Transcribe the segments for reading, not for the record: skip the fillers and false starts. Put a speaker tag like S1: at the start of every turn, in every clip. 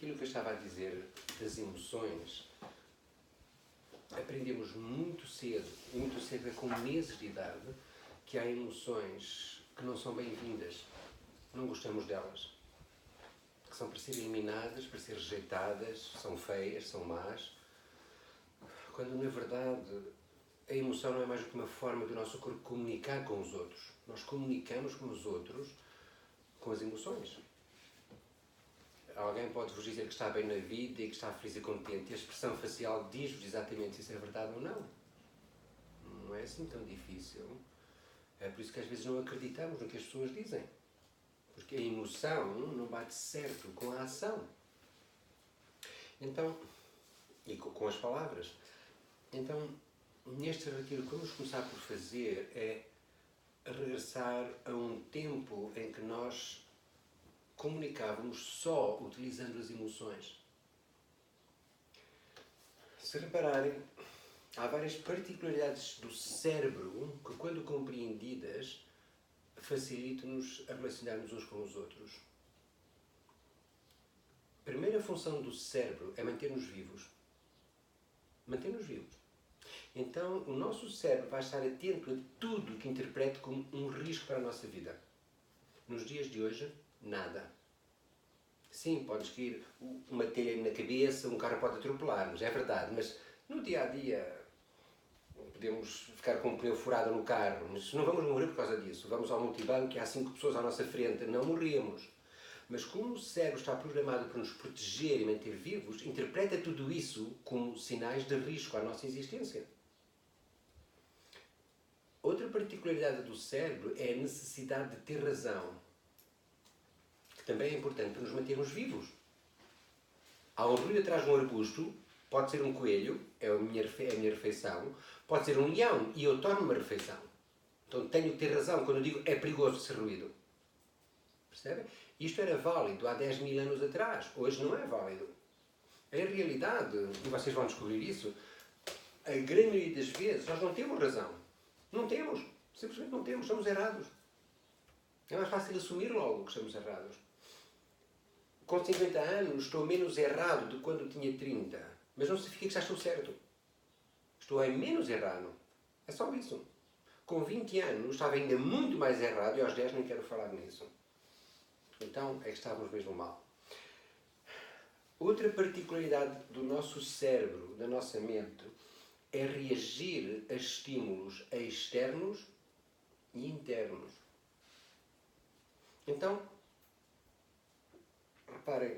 S1: aquilo que eu estava a dizer das emoções, aprendemos muito cedo é com meses de idade, que há emoções que não são bem-vindas, não gostamos delas, que são para ser eliminadas, para ser rejeitadas, são feias, são más, quando na verdade a emoção não é mais do que uma forma do nosso corpo comunicar com os outros. Nós comunicamos com os outros com as emoções. Alguém pode-vos dizer que está bem na vida e que está feliz e contente, e a expressão facial diz-vos exatamente se isso é verdade ou não. Não é assim tão difícil. É por isso que às vezes não acreditamos no que as pessoas dizem. Porque a emoção não bate certo com a ação. Então, e com as palavras. Então, neste retiro, o que vamos começar por fazer é regressar a um tempo em que nós comunicávamos só utilizando as emoções. Se repararem, há várias particularidades do cérebro que, quando compreendidas, facilitam-nos a relacionar-nos uns com os outros. A primeira função do cérebro é manter-nos vivos. Manter-nos vivos. Então, o nosso cérebro vai estar atento a tudo que interprete como um risco para a nossa vida. Nos dias de hoje, nada. Sim, podes cair uma telha na cabeça, um carro pode atropelar-nos, é verdade, mas no dia-a-dia podemos ficar com um pneu furado no carro, mas não vamos morrer por causa disso. Vamos ao multibanco e há 5 pessoas à nossa frente, não morremos. Mas como o cérebro está programado para nos proteger e manter vivos, interpreta tudo isso como sinais de risco à nossa existência. Outra particularidade do cérebro é a necessidade de ter razão, que também é importante para nos mantermos vivos. Há um ruído atrás de um arbusto, pode ser um coelho, é a minha refeição, pode ser um leão e eu torno uma refeição. Então tenho que ter razão quando eu digo é perigoso esse ruído. Percebem? Isto era válido há 10.000 anos atrás, hoje não é válido. Em realidade, e vocês vão descobrir isso, a grande maioria das vezes nós não temos razão. Não temos. Simplesmente não temos. Somos errados. É mais fácil assumir logo que somos errados. Com 50 anos estou menos errado do que quando tinha 30. Mas não significa que já estou certo. Estou menos errado. É só isso. Com 20 anos estava ainda muito mais errado e aos 10 nem quero falar nisso. Então é que estávamos mesmo mal. Outra particularidade do nosso cérebro, da nossa mente, é reagir a estímulos externos e internos. Então, reparem,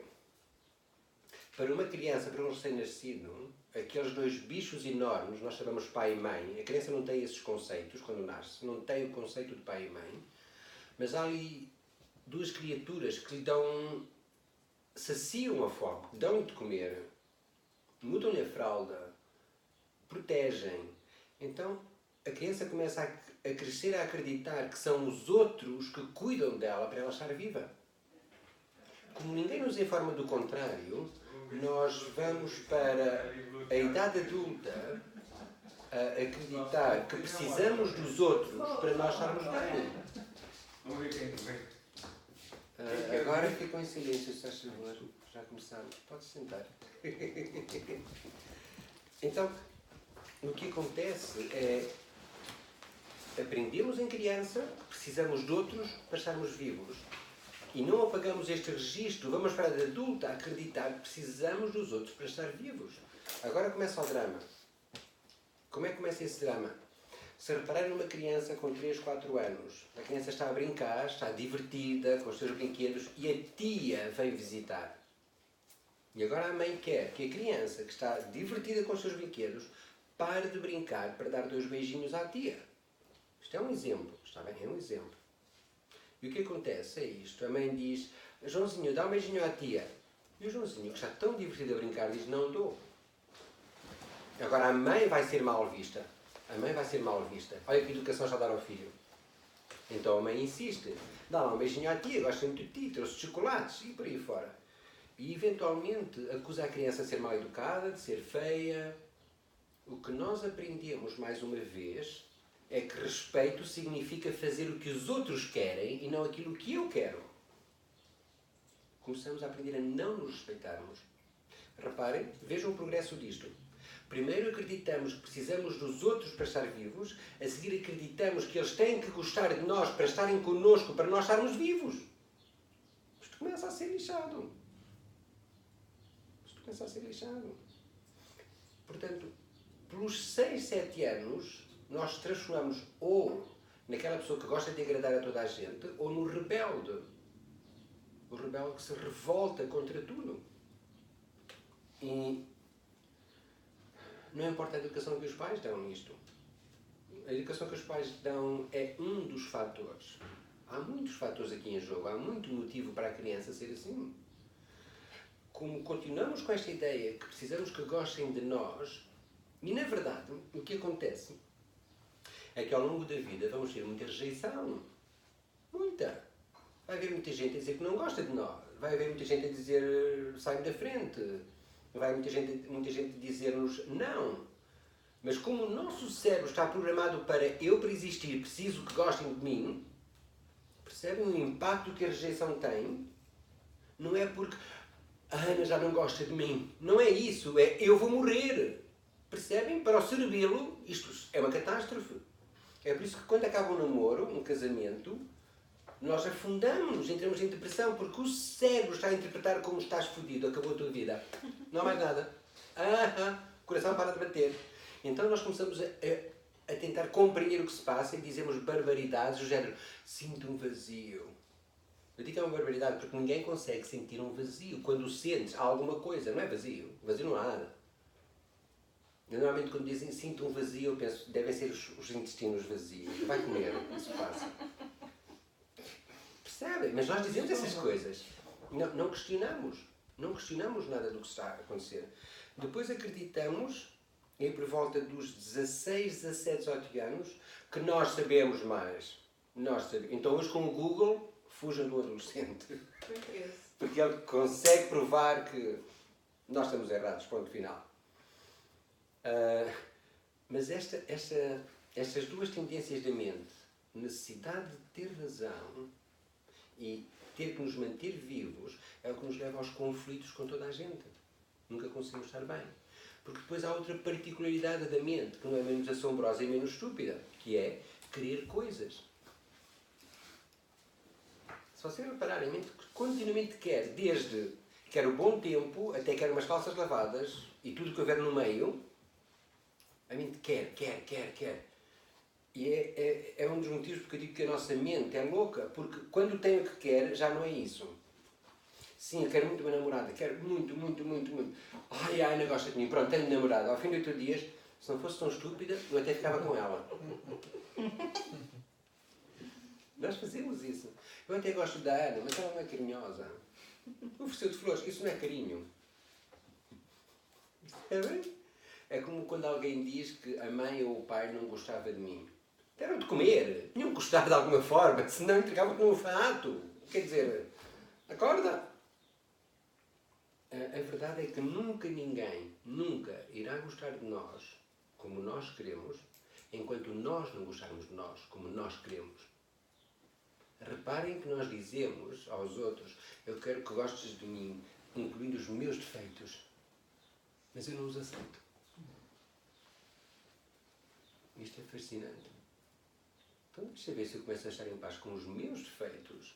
S1: para uma criança, para um recém-nascido, aqueles dois bichos enormes, nós chamamos pai e mãe, a criança não tem esses conceitos quando nasce, não tem o conceito de pai e mãe, mas há ali duas criaturas que lhe saciam a fome, dão-lhe de comer, mudam-lhe a fralda, protegem. Então a criança começa a crescer a acreditar que são os outros que cuidam dela para ela estar viva. Como ninguém nos informa do contrário, nós vamos para a idade adulta a acreditar que precisamos dos outros para nós estarmos bem.
S2: Vamos ver quem vem.
S1: Agora ficam em silêncio, se faz favor. Já começamos. Pode sentar. Então, o que acontece é aprendemos em criança, precisamos de outros para estarmos vivos. E não apagamos este registro, vamos para a adulta a acreditar que precisamos dos outros para estar vivos. Agora começa o drama. Como é que começa esse drama? Se repararem numa criança com 3, 4 anos, a criança está a brincar, está divertida com os seus brinquedos e a tia vem visitar. E agora a mãe quer que a criança que está divertida com os seus brinquedos pare de brincar para dar 2 beijinhos à tia. Isto é um exemplo, está bem? É um exemplo. E o que acontece é isto. A mãe diz, Joãozinho, dá um beijinho à tia. E o Joãozinho, que está tão divertido a brincar, diz, não dou. Agora a mãe vai ser mal vista. A mãe vai ser mal vista. Olha que educação está a dar ao filho. Então a mãe insiste. Dá lá um beijinho à tia, gosta muito de ti, trouxe chocolates e por aí fora. E eventualmente acusa a criança de ser mal educada, de ser feia. O que nós aprendemos mais uma vez é que respeito significa fazer o que os outros querem e não aquilo que eu quero. começamos a aprender a não nos respeitarmos. Reparem, vejam o progresso disto. Primeiro acreditamos que precisamos dos outros para estar vivos, a seguir acreditamos que eles têm que gostar de nós para estarem connosco, para nós estarmos vivos. Isto começa a ser lixado. Isto começa a ser lixado. Portanto, pelos 6, 7 anos, nós transformamos ou naquela pessoa que gosta de agradar a toda a gente, ou no rebelde. O rebelde que se revolta contra tudo. E não importa a educação que os pais dão nisto. A educação que os pais dão é um dos fatores. Há muitos fatores aqui em jogo. Há muito motivo para a criança ser assim. Como continuamos com esta ideia que precisamos que gostem de nós, e na verdade, o que acontece é que ao longo da vida vamos ter muita rejeição. Muita. Vai haver muita gente a dizer que não gosta de nós. Vai haver muita gente a dizer sai-me da frente. Vai muita gente dizer-nos não. Mas como o nosso cérebro está programado para eu, para existir, preciso que gostem de mim, percebem o impacto que a rejeição tem? Não é porque a Ana já não gosta de mim. Não é isso. É eu vou morrer. Percebem? Para o cerebelo, isto é uma catástrofe. É por isso que quando acaba um namoro, um casamento, nós afundamos, entramos em depressão, porque o cérebro está a interpretar como estás fodido, acabou a tua vida. Não há mais nada. O coração para de bater. Então nós começamos a tentar compreender o que se passa e dizemos barbaridades do género, sinto um vazio. Eu digo que é uma barbaridade porque ninguém consegue sentir um vazio. Quando sentes alguma coisa, não é vazio. Vazio não há nada. Eu, normalmente quando dizem sinto um vazio, eu penso, devem ser os intestinos vazios. Vai comer, isso passa. Percebem? Mas nós dizemos essas coisas. Não questionamos. Não questionamos nada do que está a acontecer. Depois acreditamos, e por volta dos 16, 17, 18 anos, que nós sabemos mais. Então hoje com o Google, fujam do adolescente. Porque ele consegue provar que nós estamos errados, ponto final. Mas estas duas tendências da mente, necessidade de ter razão e ter que nos manter vivos, é o que nos leva aos conflitos com toda a gente. Nunca conseguimos estar bem. Porque depois há outra particularidade da mente, que não é menos assombrosa e menos estúpida, que é querer coisas. Se vocês repararem, a mente continuamente quer, desde quer o bom tempo, até quer umas calças lavadas, e tudo que houver no meio, a mente quer. E é um dos motivos porque eu digo que a nossa mente é louca, porque quando tem o que quer, já não é isso. Sim, eu quero muito uma namorada, quero muito. Ai, a Ana gosta de mim, pronto, tenho namorada. Ao fim de 8 dias, se não fosse tão estúpida, eu até ficava com ela. Nós fazemos isso. Eu até gosto da Ana, mas ela não é carinhosa. Ofereceu-te flores, isso não é carinho. É bem? É como quando alguém diz que a mãe ou o pai não gostava de mim. Deram de comer, tinham que gostar de alguma forma, senão entregavam-te num orfanato. Quer dizer, acorda! A verdade é que ninguém irá gostar de nós como nós queremos, enquanto nós não gostarmos de nós como nós queremos. Reparem que nós dizemos aos outros, eu quero que gostes de mim, incluindo os meus defeitos, mas eu não os aceito. Isto é fascinante. Então deixa ver se eu começo a estar em paz com os meus defeitos,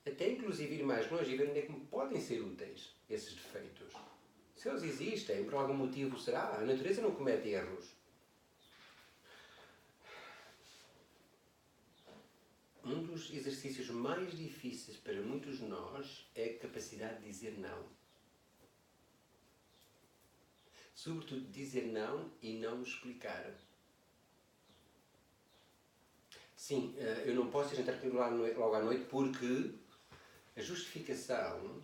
S1: até inclusive ir mais longe e ver onde é que me podem ser úteis esses defeitos. Se eles existem, por algum motivo será. A natureza não comete erros. Um dos exercícios mais difíceis para muitos de nós é a capacidade de dizer não. Sobretudo dizer não e não explicar. Sim, eu não posso jantar comigo logo à noite porque a justificação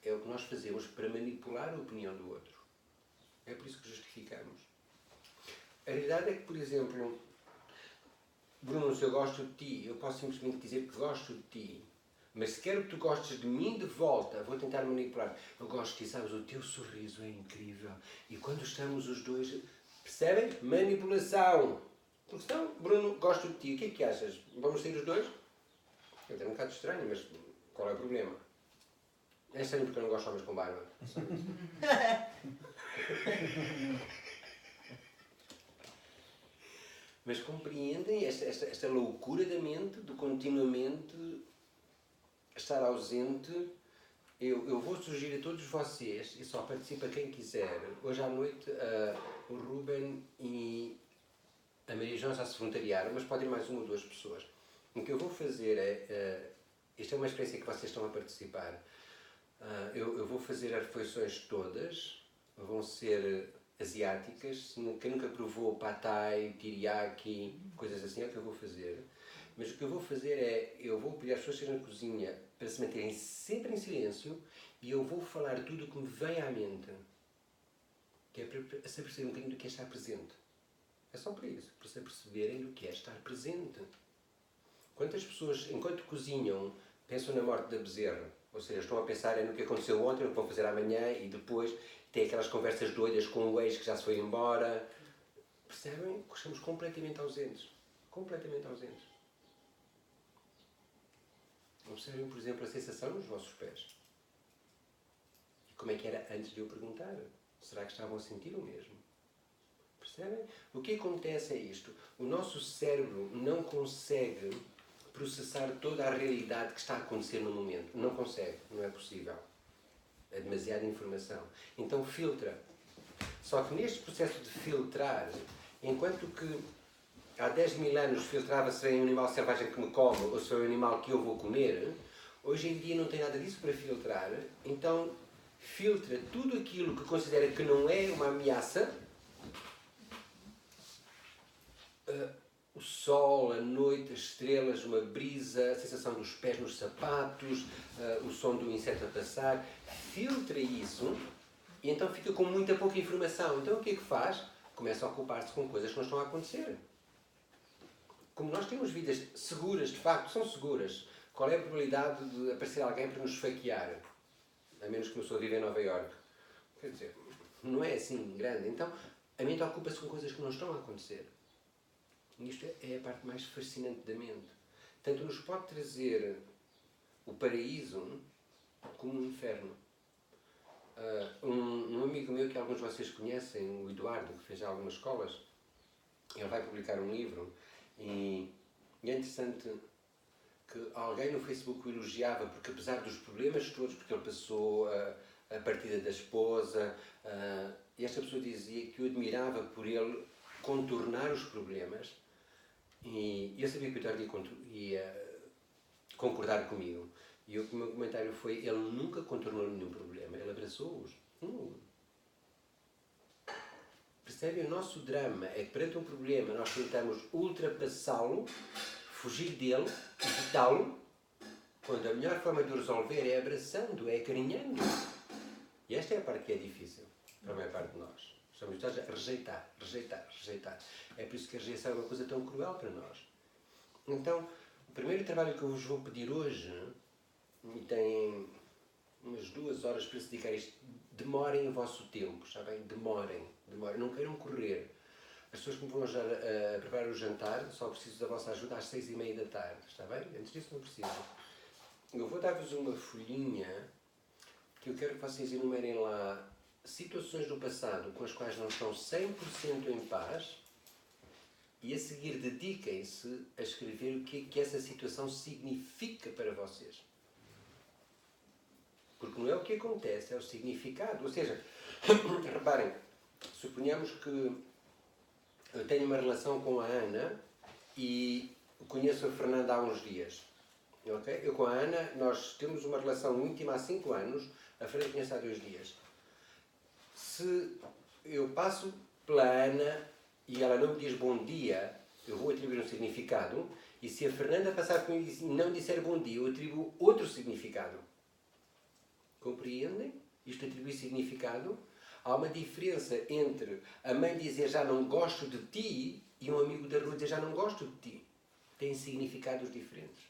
S1: é o que nós fazemos para manipular a opinião do outro. É por isso que justificamos. A realidade é que, por exemplo, Bruno, se eu gosto de ti, eu posso simplesmente dizer que gosto de ti. Mas se quero que tu gostes de mim de volta, vou tentar manipular. Eu gosto de ti, sabes, o teu sorriso é incrível. E quando estamos os dois, percebem? Manipulação. Porque senão, Bruno, gosto de ti, o que é que achas? Vamos sair os dois? É um bocado estranho, mas qual é o problema? É estranho porque eu não gosto de homens com barba. Mas compreendem esta loucura da mente de continuamente estar ausente. Eu vou sugerir a todos vocês, e só participa quem quiser, hoje à noite o Ruben e a Maria João já se voluntariaram, mas pode ir mais uma ou duas pessoas. O que eu vou fazer é, isto é uma experiência que vocês estão a participar, eu vou fazer as refeições todas, vão ser asiáticas, quem nunca provou pad thai, teriyaki, coisas assim, é o que eu vou fazer. Mas o que eu vou fazer é, eu vou pedir às pessoas na cozinha para se manterem sempre em silêncio e eu vou falar tudo o que me vem à mente. Que é para se perceber um bocadinho do que é estar presente. É só para isso, para se perceberem do que é estar presente. Quantas pessoas, enquanto cozinham, pensam na morte da bezerra? Ou seja, estão a pensar no que aconteceu ontem, no que vão fazer amanhã e depois têm aquelas conversas doidas com o ex que já se foi embora. Percebem? Estamos completamente ausentes. Completamente ausentes. Observem, por exemplo, a sensação nos vossos pés. E como é que era antes de eu perguntar? Será que estavam a sentir o mesmo? Percebem? O que acontece é isto. O nosso cérebro não consegue processar toda a realidade que está a acontecer no momento. Não consegue. Não é possível. É demasiada informação. Então filtra. Só que neste processo de filtrar, enquanto que há 10.000 anos filtrava se é um animal selvagem que me come ou se é um animal que eu vou comer, hoje em dia não tem nada disso para filtrar, então filtra tudo aquilo que considera que não é uma ameaça, o sol, a noite, as estrelas, uma brisa, a sensação dos pés nos sapatos, o som do inseto a passar, filtra isso e então fica com muita pouca informação. Então o que é que faz? Começa a ocupar-se com coisas que não estão a acontecer. Como nós temos vidas seguras, de facto, são seguras, qual é a probabilidade de aparecer alguém para nos esfaquear? A menos que uma pessoa viva em Nova Iorque. Quer dizer, não é assim grande. Então, a mente ocupa-se com coisas que não estão a acontecer. E isto é a parte mais fascinante da mente. Tanto nos pode trazer o paraíso como o inferno. Um amigo meu que alguns de vocês conhecem, o Eduardo, que fez já algumas escolas, ele vai publicar um livro. E é interessante que alguém no Facebook o elogiava porque apesar dos problemas todos, porque ele passou a partida da esposa, e esta pessoa dizia que o admirava por ele contornar os problemas e eu sabia que o Eduardo ia concordar comigo. E o meu comentário foi, ele nunca contornou nenhum problema, ele abraçou-os. Percebem? O nosso drama é que perante um problema nós tentamos ultrapassá-lo, fugir dele, evitá-lo, quando a melhor forma de o resolver é abraçando, é acarinhando. E esta é a parte que é difícil para a maior parte de nós. Estamos habituados a rejeitar, rejeitar, rejeitar. É por isso que a rejeição é uma coisa tão cruel para nós. Então, o primeiro trabalho que eu vos vou pedir hoje, e tem umas 2 horas para se dedicar a isto, demorem o vosso tempo, está bem? Demorem, não queiram correr. As pessoas que me vão a preparar o jantar, só preciso da vossa ajuda às 6h30 da tarde, está bem? Antes disso não preciso. Eu vou dar-vos uma folhinha que eu quero que vocês enumerem lá situações do passado com as quais não estão 100% em paz e a seguir dediquem-se a escrever o que é que essa situação significa para vocês. Porque não é o que acontece, é o significado. Ou seja, reparem, suponhamos que eu tenho uma relação com a Ana e conheço a Fernanda há uns dias. Okay? Eu com a Ana, nós temos uma relação íntima há 5 anos, a Fernanda conhece há 2 dias. Se eu passo pela Ana e ela não me diz bom dia, eu vou atribuir um significado, e se a Fernanda passar por mim e não disser bom dia, eu atribuo outro significado. Compreendem? Isto atribui significado. Há uma diferença entre a mãe dizer já não gosto de ti e um amigo da rua dizer já não gosto de ti. Têm significados diferentes.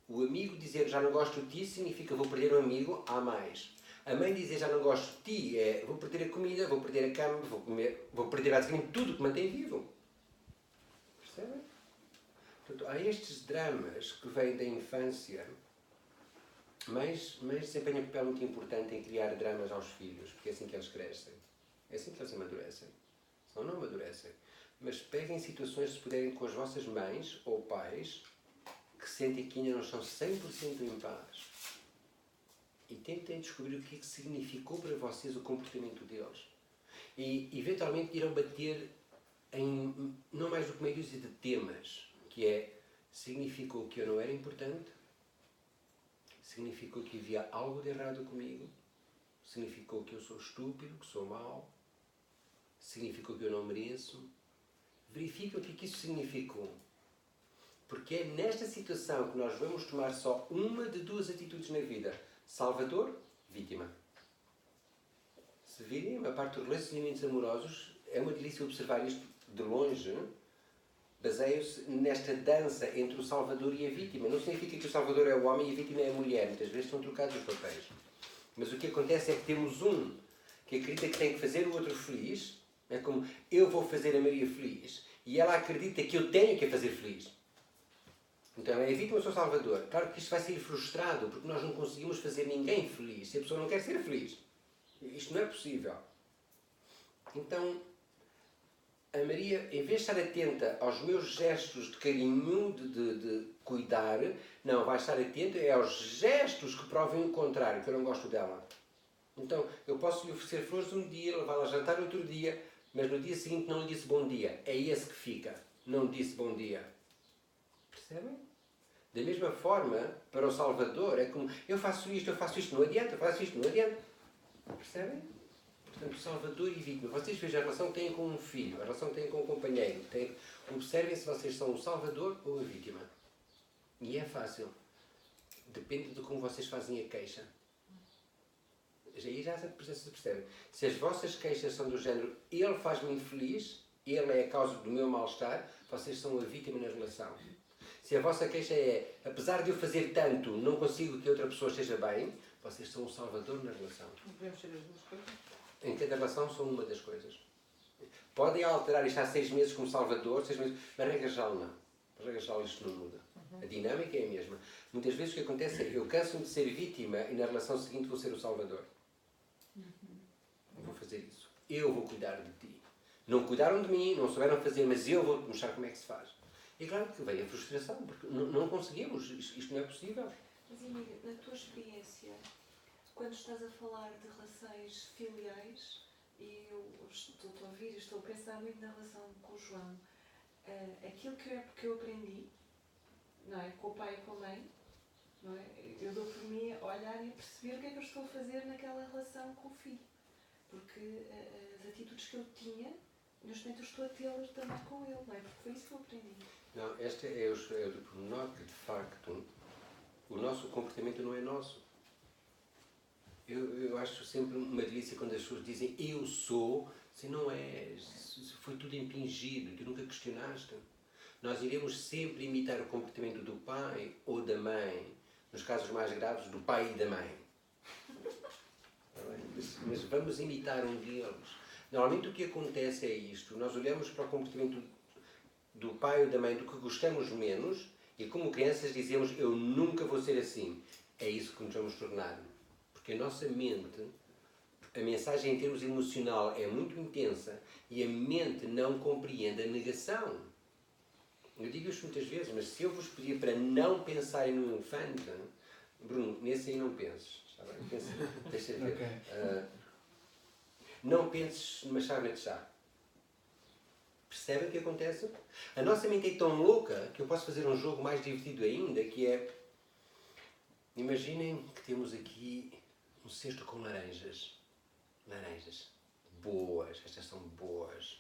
S1: O amigo dizer já não gosto de ti significa vou perder um amigo, há mais. A mãe dizer já não gosto de ti é vou perder a comida, vou perder a cama, vou perder basicamente tudo que mantém vivo. Percebem? Portanto, há estes dramas que vêm da infância Mães desempenham um papel muito importante em criar dramas aos filhos, porque é assim que eles crescem. É assim que eles amadurecem. Senão não amadurecem. Mas peguem situações, se puderem, com as vossas mães ou pais que sentem que ainda não estão 100% em paz. E tentem descobrir o que é que significou para vocês o comportamento deles. E, eventualmente, irão bater em não mais do que meia dúzia de temas, que é, significou que eu não era importante, significou que havia algo de errado comigo, significou que eu sou estúpido, que sou mau, significou que eu não mereço. Verifiquem o que é que isso significou. Porque é nesta situação que nós vamos tomar só uma de duas atitudes na vida. Salvador, vítima. Se virem a parte dos relacionamentos amorosos, é uma delícia observar isto de longe. Baseia-se nesta dança entre o Salvador e a vítima. Não significa que o Salvador é o homem e a vítima é a mulher. Muitas vezes estão trocados os papéis. Mas o que acontece é que temos um que acredita que tem que fazer o outro feliz. É como, eu vou fazer a Maria feliz. E ela acredita que eu tenho que a fazer feliz. Então é a vítima ou o Salvador. Claro que isto vai ser frustrado, porque nós não conseguimos fazer ninguém feliz se a pessoa não quer ser feliz. Isto não é possível. Então, a Maria, em vez de estar atenta aos meus gestos de carinho, de cuidar, não, vai estar atenta aos gestos que provem o contrário, que eu não gosto dela. Então, eu posso lhe oferecer flores um dia, levá-la a jantar outro dia, mas no dia seguinte não lhe disse bom dia. É esse que fica. Não disse bom dia. Percebem? Da mesma forma, para o Salvador, é como, eu faço isto, não adianta, eu faço isto, não adianta. Percebem? Portanto, Salvador e vítima. Vocês vejam a relação que têm com um filho, a relação que têm com um companheiro. Observem se vocês são o Salvador ou a vítima. E é fácil. Depende de como vocês fazem a queixa. Aí já se percebe. Se as vossas queixas são do género, ele faz-me infeliz, ele é a causa do meu mal-estar, vocês são a vítima na relação. Se a vossa queixa é, apesar de eu fazer tanto, não consigo que outra pessoa esteja bem, vocês são o Salvador na relação.
S3: Não podemos ser as duas coisas?
S1: Em cada relação são uma das coisas. Podem alterar isto há 6 meses como Salvador, 6 meses, mas regra geral não. Regra geral isto não muda. A dinâmica é a mesma. Muitas vezes o que acontece é, eu canso-me de ser vítima e na relação seguinte vou ser o Salvador. Vou fazer isso. Eu vou cuidar de ti. Não cuidaram de mim, não souberam fazer, mas eu vou-te mostrar como é que se faz. E é claro que vem a frustração, porque não conseguimos, isto não é possível.
S4: Mas, amiga, na tua experiência, quando estás a falar de relações filiais, e eu estou a ouvir e estou a pensar muito na relação com o João, aquilo que eu aprendi, não é? Com o pai e com a mãe, não é? Eu dou por mim a olhar e a perceber o que é que eu estou a fazer naquela relação com o filho. Porque as atitudes que eu tinha, neste momento eu estou a tê-las também com ele, não é? Porque foi isso que eu aprendi.
S1: Não, este é o pormenor que, de facto, o nosso comportamento não é nosso. Eu acho sempre uma delícia quando as pessoas dizem eu sou, se não és, foi tudo impingido, tu nunca questionaste. Nós iremos sempre imitar o comportamento do pai ou da mãe, nos casos mais graves, do pai e da mãe. Mas vamos imitar um deles. Normalmente o que acontece é isto, nós olhamos para o comportamento do pai ou da mãe do que gostamos menos e como crianças dizemos eu nunca vou ser assim. É isso que nos vamos tornar. Porque a nossa mente, a mensagem em termos emocional é muito intensa e a mente não compreende a negação. Eu digo isto muitas vezes, mas se eu vos pedir para não pensarem no infante, Bruno, nesse aí não penses, está bem? Deixa ver. Okay. Não penses numa chávena de chá. Percebem o que acontece? A nossa mente é tão louca que eu posso fazer um jogo mais divertido ainda, que é... Imaginem que temos aqui um cesto com laranjas. Laranjas. Boas. Estas são boas.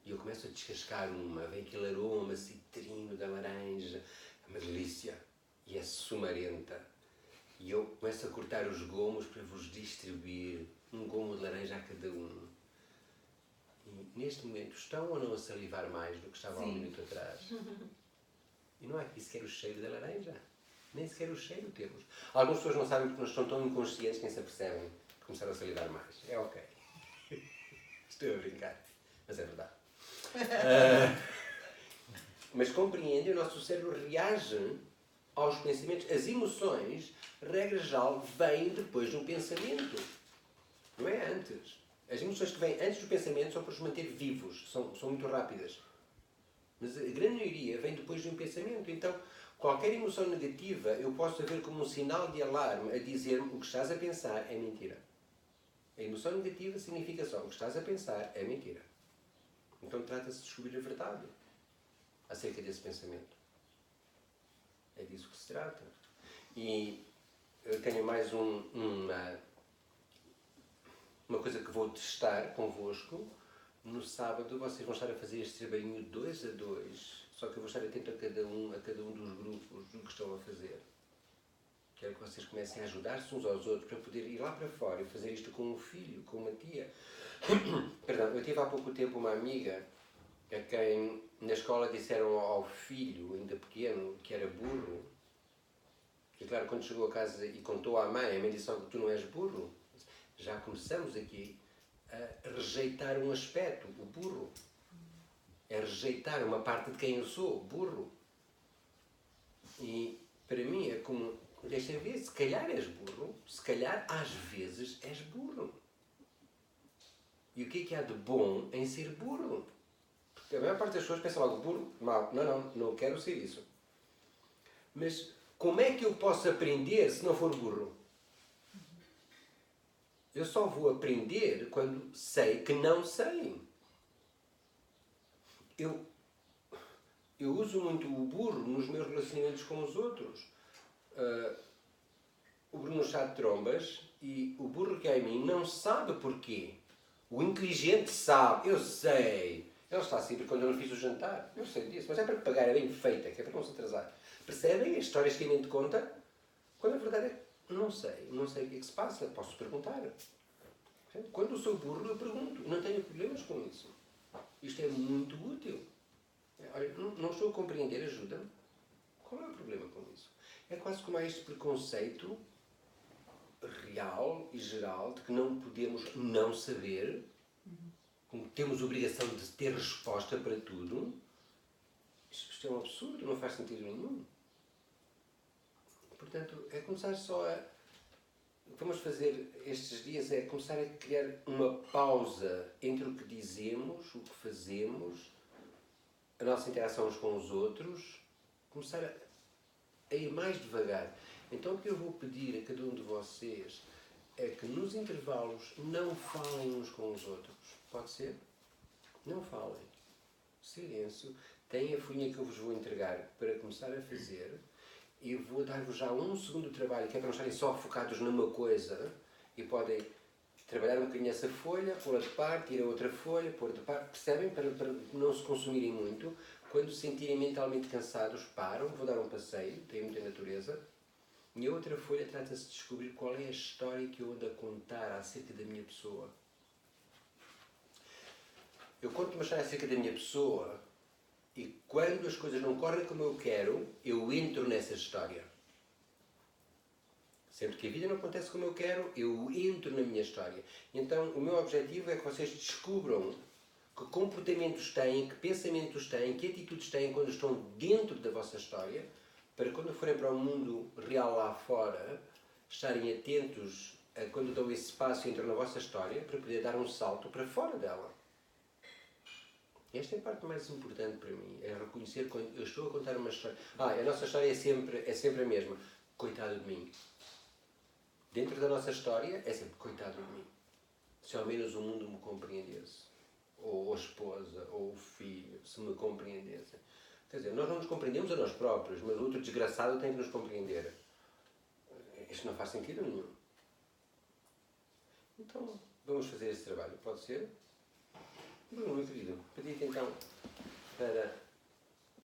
S1: E eu começo a descascar uma. Vem aquele aroma citrino da laranja. É uma delícia. E é sumarenta. E eu começo a cortar os gomos para vos distribuir um gomo de laranja a cada um. E neste momento estão ou não a salivar mais do que estavam há um minuto atrás? E não é que sequer o cheiro da laranja. Nem sequer o cheiro temos. Algumas pessoas não sabem porque nós estão tão inconscientes que nem se apercebem que começaram a salivar mais. É ok. Estou a brincar. Mas é verdade. Mas compreende, o nosso cérebro reage aos pensamentos. As emoções, regra geral, vêm depois de um pensamento. Não é antes. As emoções que vêm antes do pensamento são para os manter vivos. São muito rápidas. Mas a grande maioria vem depois de um pensamento. Então, qualquer emoção negativa eu posso ver como um sinal de alarme a dizer-me o que estás a pensar é mentira. A emoção negativa significa só o que estás a pensar é mentira. Então trata-se de descobrir a verdade acerca desse pensamento. É disso que se trata. E eu tenho mais uma coisa que vou testar convosco. No sábado vocês vão estar a fazer este trabalhinho 2 a 2, só que eu vou estar atento a cada um dos grupos do que estão a fazer. Quero que vocês comecem a ajudar-se uns aos outros para poder ir lá para fora e fazer isto com um filho, com uma tia. Perdão, eu tive há pouco tempo uma amiga a quem na escola disseram ao filho, ainda pequeno, que era burro. E claro, quando chegou a casa e contou à mãe, a mãe disse: tu não és burro. Já começamos aqui a rejeitar um aspecto, o burro. É rejeitar uma parte de quem eu sou, burro. E para mim é como, deixa ver, se calhar és burro, se calhar às vezes és burro. E o que há de bom em ser burro? Porque a maior parte das pessoas pensa logo, burro, mal. Não quero ser isso. Mas como é que eu posso aprender se não for burro? Eu só vou aprender quando sei que não sei. Eu uso muito o burro nos meus relacionamentos com os outros. O Bruno está de trombas e o burro que é em mim não sabe porquê. O inteligente sabe, eu sei. Ele está sempre quando eu não fiz o jantar. Eu sei disso, mas é para pagar, é bem feita, que é para não se atrasar. Percebem as histórias que a mente conta? Quando a verdade é que não sei o que é que se passa, posso perguntar. Quando eu sou burro, eu pergunto. Não tenho problemas com isso. Isto é muito útil. Olha, não estou a compreender, ajuda-me. Qual é o problema com isso? É quase como há este preconceito real e geral de que não podemos não saber, como temos obrigação de ter resposta para tudo. Isto é um absurdo, não faz sentido nenhum. Portanto, é começar só a... O que vamos fazer estes dias é começar a criar uma pausa entre o que dizemos, o que fazemos, a nossa interação uns com os outros, começar a ir mais devagar. Então o que eu vou pedir a cada um de vocês é que nos intervalos não falem uns com os outros. Pode ser? Não falem. Silêncio. Tem a folhinha que eu vos vou entregar para começar a fazer. E vou dar-vos já um segundo trabalho, que é para não estarem só focados numa coisa, e podem trabalhar um bocadinho essa folha, pô-la de parte, ir a outra folha, pôr de parte, percebem? Para não se consumirem muito. Quando se sentirem mentalmente cansados, param, vou dar um passeio, tem muita natureza. E a outra folha trata-se de descobrir qual é a história que eu ando a contar acerca da minha pessoa. Eu conto uma história acerca da minha pessoa, e quando as coisas não correm como eu quero, eu entro nessa história. Sempre que a vida não acontece como eu quero, eu entro na minha história. Então, o meu objetivo é que vocês descubram que comportamentos têm, que pensamentos têm, que atitudes têm quando estão dentro da vossa história, para quando forem para o mundo real lá fora, estarem atentos a quando dão esse passo e entram na vossa história, para poder dar um salto para fora dela. Esta é a parte mais importante para mim, é reconhecer quando eu estou a contar uma história. A nossa história é sempre a mesma. Coitado de mim. Dentro da nossa história é sempre coitado de mim. Se ao menos o mundo me compreendesse. Ou a esposa, ou o filho, se me compreendessem. Quer dizer, nós não nos compreendemos a nós próprios, mas o outro desgraçado tem que nos compreender. Isto não faz sentido nenhum. Então, vamos fazer esse trabalho, pode ser? Bruno, meu querido, pedi-te então para